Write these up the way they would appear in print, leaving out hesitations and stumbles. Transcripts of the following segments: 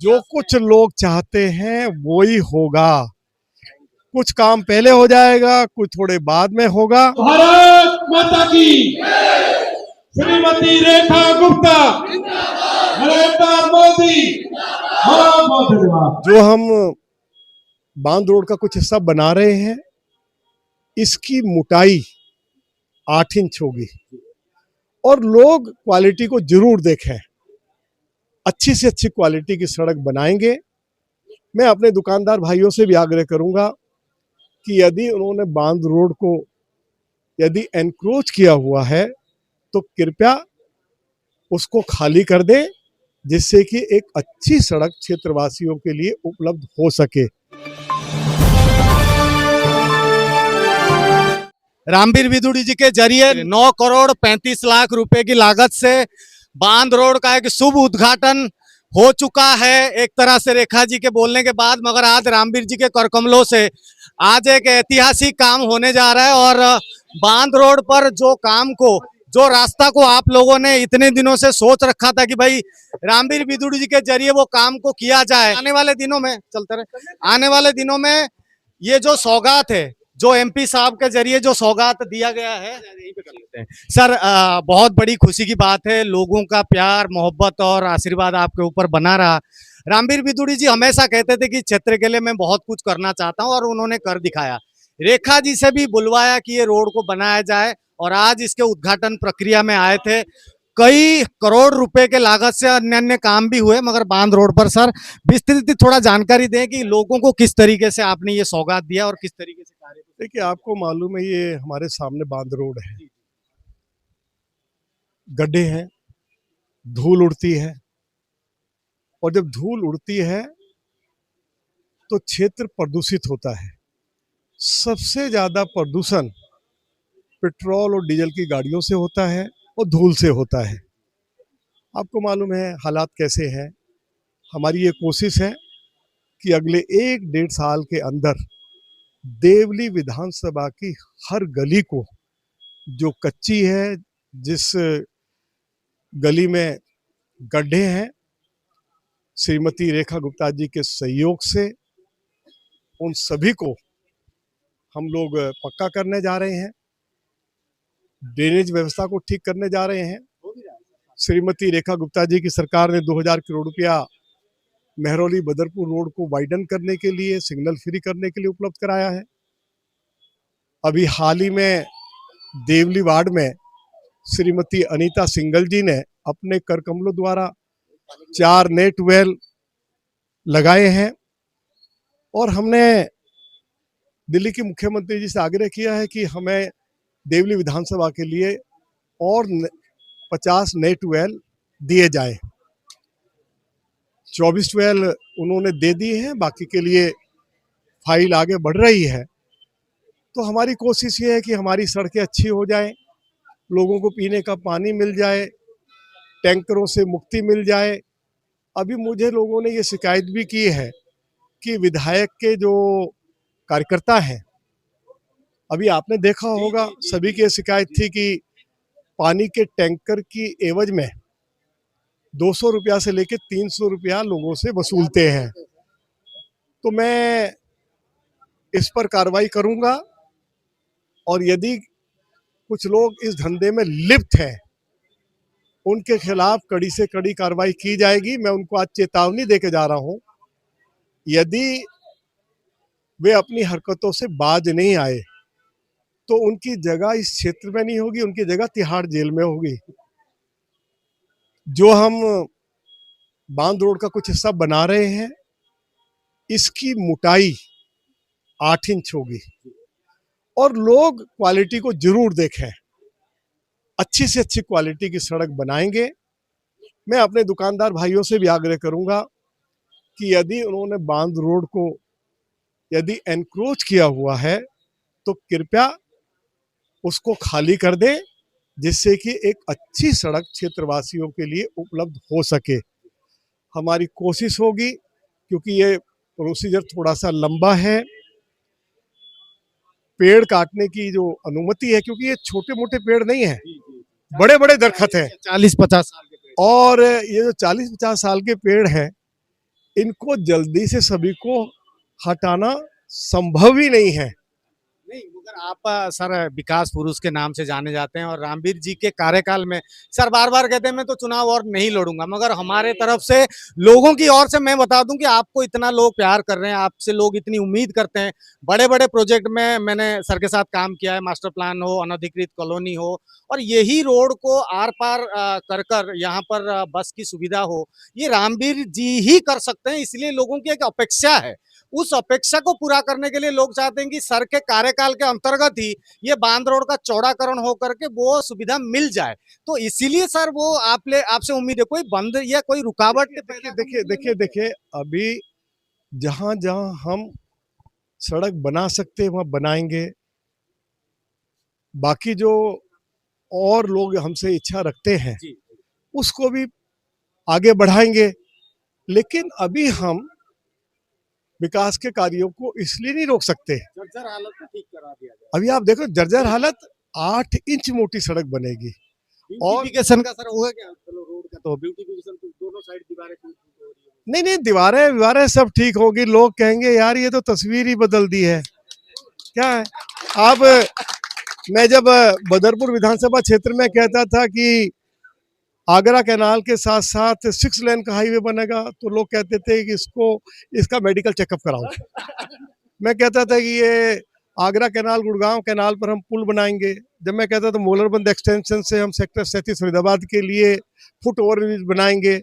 जो कुछ लोग चाहते हैं वो ही होगा। कुछ काम पहले हो जाएगा, कुछ थोड़े बाद में होगा। भारत माता की श्रीमती रेखा गुप्ता, नरेंद्र मोदी, बहुत बहुत धन्यवाद। जो हम बांध रोड का कुछ हिस्सा बना रहे हैं, इसकी मोटाई 8 इंच होगी और लोग क्वालिटी को जरूर देखें। अच्छी से अच्छी क्वालिटी की सड़क बनाएंगे। मैं अपने दुकानदार भाइयों से भी आग्रह करूंगा कि यदि उन्होंने बांध रोड को यदि एनक्रोच किया हुआ है तो कृपया उसको खाली कर दें, जिससे कि एक अच्छी सड़क क्षेत्रवासियों के लिए उपलब्ध हो सके। रामवीर विदुड़ी जी के जरिए 9 करोड़ 35 लाख रुपए की लागत से बांध रोड का एक शुभ उद्घाटन हो चुका है, एक तरह से रेखा जी के बोलने के बाद। मगर आज रामवीर जी के करकमलों से आज एक ऐतिहासिक काम होने जा रहा है और बांध रोड पर जो रास्ता को आप लोगों ने इतने दिनों से सोच रखा था कि भाई रामवीर विदुड़ी जी के जरिए वो काम को किया जाए, आने वाले दिनों में आने वाले दिनों में ये जो सौगात है, जो एमपी साहब के जरिए जो सौगात दिया गया है, सर बहुत बड़ी खुशी की बात है। लोगों का प्यार मोहब्बत और आशीर्वाद आपके ऊपर बना रहा। रामवीर विदुड़ी जी हमेशा कहते थे कि क्षेत्र के लिए मैं बहुत कुछ करना चाहता हूं और उन्होंने कर दिखाया। रेखा जी से भी बुलवाया कि ये रोड को बनाया जाए और आज इसके उद्घाटन प्रक्रिया में आए थे। कई करोड़ रुपए के लागत से अन्य अन्य काम भी हुए, मगर बांध रोड पर सर विस्तृत थोड़ा जानकारी दें कि लोगों को किस तरीके से आपने ये सौगात दिया और किस तरीके से कार्य। देखिए, आपको मालूम है ये हमारे सामने बांध रोड है, गड्ढे हैं, धूल उड़ती है और जब धूल उड़ती है तो क्षेत्र प्रदूषित होता है। सबसे ज्यादा प्रदूषण पेट्रोल और डीजल की गाड़ियों से होता है और धूल से होता है। आपको मालूम है हालात कैसे हैं। हमारी ये कोशिश है कि अगले 1-1.5 साल के अंदर देवली विधानसभा की हर गली को, जो कच्ची है, जिस गली में गड्ढे हैं, श्रीमती रेखा गुप्ता जी के सहयोग से उन सभी को हम लोग पक्का करने जा रहे हैं। ड्रेनेज व्यवस्था को ठीक करने जा रहे हैं। श्रीमती रेखा गुप्ता जी की सरकार ने 2000 करोड़ रुपया मेहरौली बदरपुर रोड को वाइडन करने के लिए, सिग्नल फ्री करने के लिए उपलब्ध कराया है। अभी हाल ही में देवली वार्ड में श्रीमती अनीता सिंगल जी ने अपने कर कमलों द्वारा 4 नए ट्यूबवेल लगाए हैं और हमने दिल्ली के मुख्यमंत्री जी से आग्रह किया है कि हमें देवली विधानसभा के लिए और 50 नए ट्यूबवेल दिए जाए। 24 ट्यूबवेल उन्होंने दे दिए हैं, बाकी के लिए फाइल आगे बढ़ रही है। तो हमारी कोशिश ये है कि हमारी सड़कें अच्छी हो जाए, लोगों को पीने का पानी मिल जाए, टैंकरों से मुक्ति मिल जाए। अभी मुझे लोगों ने ये शिकायत भी की है कि विधायक के जो कार्यकर्ता हैं, अभी आपने देखा होगा, सभी की शिकायत थी कि पानी के टैंकर की एवज में 200 रुपया से लेकर 300 रुपया लोगों से वसूलते हैं। तो मैं इस पर कार्रवाई करूंगा और यदि कुछ लोग इस धंधे में लिप्त हैं, उनके खिलाफ कड़ी से कड़ी कार्रवाई की जाएगी। मैं उनको आज चेतावनी देके जा रहा हूं, यदि वे अपनी हरकतों से बाज नहीं आए तो उनकी जगह इस क्षेत्र में नहीं होगी, उनकी जगह तिहाड़ जेल में होगी। जो हम बांध रोड का कुछ हिस्सा बना रहे हैं, इसकी मोटाई 8 इंच होगी और लोग क्वालिटी को जरूर देखें। अच्छी से अच्छी क्वालिटी की सड़क बनाएंगे। मैं अपने दुकानदार भाइयों से भी आग्रह करूंगा कि यदि उन्होंने बांध रोड को यदि एनक्रोच किया हुआ है तो कृपया उसको खाली कर दें, जिससे कि एक अच्छी सड़क क्षेत्रवासियों के लिए उपलब्ध हो सके। हमारी कोशिश होगी, क्योंकि ये प्रोसीजर थोड़ा सा लंबा है, पेड़ काटने की जो अनुमति है, क्योंकि ये छोटे मोटे पेड़ नहीं है, बड़े बड़े दरख्त हैं, 40-50 साल के और ये जो 40-50 साल के पेड़ हैं, इनको जल्दी से सभी को हटाना संभव ही नहीं है। नहीं, मगर आप सर विकास पुरुष के नाम से जाने जाते हैं और रामवीर जी के कार्यकाल में सर बार बार कहते हैं मैं तो चुनाव और नहीं लड़ूंगा, मगर हमारे तरफ से लोगों की ओर से मैं बता दूं कि आपको इतना लोग प्यार कर रहे हैं, आपसे लोग इतनी उम्मीद करते हैं। बड़े बड़े प्रोजेक्ट में मैंने सर के साथ काम किया है, मास्टर प्लान हो, अनधिकृत कॉलोनी हो, और यही रोड को आर पार कर कर यहाँ पर बस की सुविधा हो, ये रामवीर जी ही कर सकते हैं। इसलिए लोगों की एक अपेक्षा है, उस अपेक्षा को पूरा करने के लिए लोग चाहते हैं कि सर के कार्यकाल के अंतर्गत ही ये बांध रोड का चौड़ाकरण हो करके वो सुविधा मिल जाए। तो इसीलिए सर वो आपसे उम्मीद है, कोई बंद या कोई रुकावट? देखिए अभी जहां जहां हम सड़क बना सकते हैं वहां बनाएंगे। बाकी जो और लोग हमसे इच्छा रखते हैं उसको भी आगे बढ़ाएंगे। लेकिन अभी हम विकास के कार्यों को इसलिए नहीं रोक सकते। जर्जर हालत को ठीक करा दिया जाए। अभी आप देखो जर्जर हालत, 8 इंच मोटी सड़क बनेगी। और ब्यूटिफिकेशन का सर होगा क्या? चलो रोड का तो ब्यूटिफिकेशन, तो दोनों साइड दीवारें हो रही है। नहीं, दीवारें सब ठीक होगी। लोग कहेंगे यार ये तो तस्वीर ही बदल दी है, क्या है। अब मैं जब बदरपुर विधानसभा क्षेत्र में कहता था कि आगरा कैनाल के साथ साथ 6 लेन का हाईवे बनेगा, तो लोग कहते थे कि इसका मेडिकल चेकअप कराओ। मैं कहता था कि ये आगरा कैनाल गुड़गांव कैनाल पर हम पुल बनाएंगे। जब मैं कहता था मोलरबंद एक्सटेंशन से हम सेक्टर 37 फरीदाबाद के लिए फुट ओवरब्रिज बनाएंगे,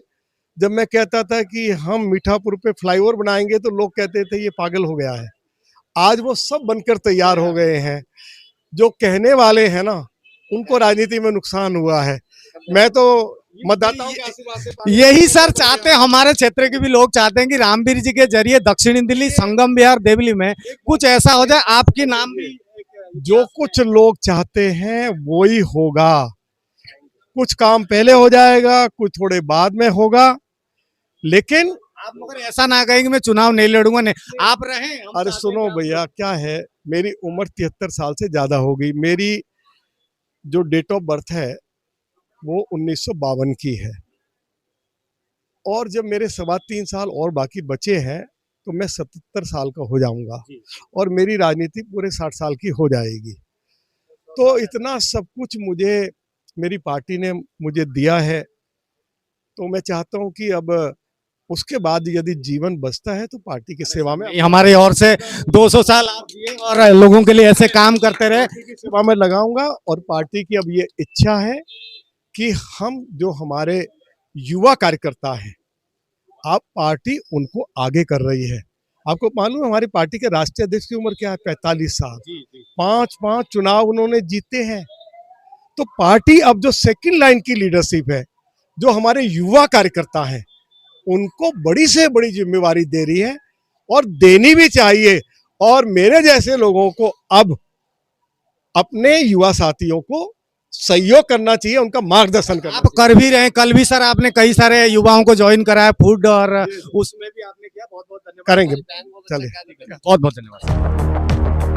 जब मैं कहता था कि हम मीठापुर पे फ्लाईओवर बनाएंगे, तो लोग कहते थे ये पागल हो गया है। आज वो सब बनकर तैयार हो गए हैं। जो कहने वाले हैं ना, उनको राजनीति में नुकसान हुआ है। मैं तो मतदाताओं के आशीर्वाद से यही सर चाहते हैं, हमारे क्षेत्र के भी लोग चाहते हैं कि रामवीर जी के जरिए दक्षिणी दिल्ली, संगम विहार, देवली में कुछ ऐसा हो जाए। आपके नाम भी जो कुछ लोग चाहते हैं वो ही होगा। कुछ काम पहले हो जाएगा, कुछ थोड़े बाद में होगा, लेकिन आप मगर ऐसा ना कहें कि मैं चुनाव नहीं लड़ूंगा। नहीं, आप रहें। अरे सुनो भैया, क्या है, मेरी उम्र 73 साल से ज्यादा हो गई। मेरी जो डेट ऑफ बर्थ है वो 1952 की है, और जब मेरे 3.25 साल और बाकी बचे हैं तो मैं 77 साल का हो जाऊंगा, और मेरी राजनीति पूरे 60 साल की हो जाएगी। तो इतना सब कुछ मेरी पार्टी ने मुझे दिया है, तो मैं चाहता हूं कि अब उसके बाद यदि जीवन बचता है तो पार्टी की सेवा में, हमारे ओर से 200 साल आप जिए और लोगों के लिए ऐसे काम करते रहे। पार्टी की सेवा में लगाऊंगा। और पार्टी की अब ये इच्छा है कि हम जो हमारे युवा कार्यकर्ता हैं, अब पार्टी उनको आगे कर रही है। आपको मालूम है हमारी पार्टी के राष्ट्रीय अध्यक्ष की उम्र क्या है? 45 साल। 5 चुनाव उन्होंने जीते हैं। तो पार्टी अब जो सेकंड लाइन की लीडरशिप है, जो हमारे युवा कार्यकर्ता हैं, उनको बड़ी से बड़ी जिम्मेवारी दे रही है, और देनी भी चाहिए। और मेरे जैसे लोगों को अब अपने युवा साथियों को सहयोग करना चाहिए, उनका मार्गदर्शन करना आप कर भी रहे हैं। कल भी सर आपने कई सारे युवाओं को ज्वाइन कराया फूड, और उसमें भी आपने किया। बहुत बहुत धन्यवाद। करेंगे। चलिए, बहुत बहुत धन्यवाद।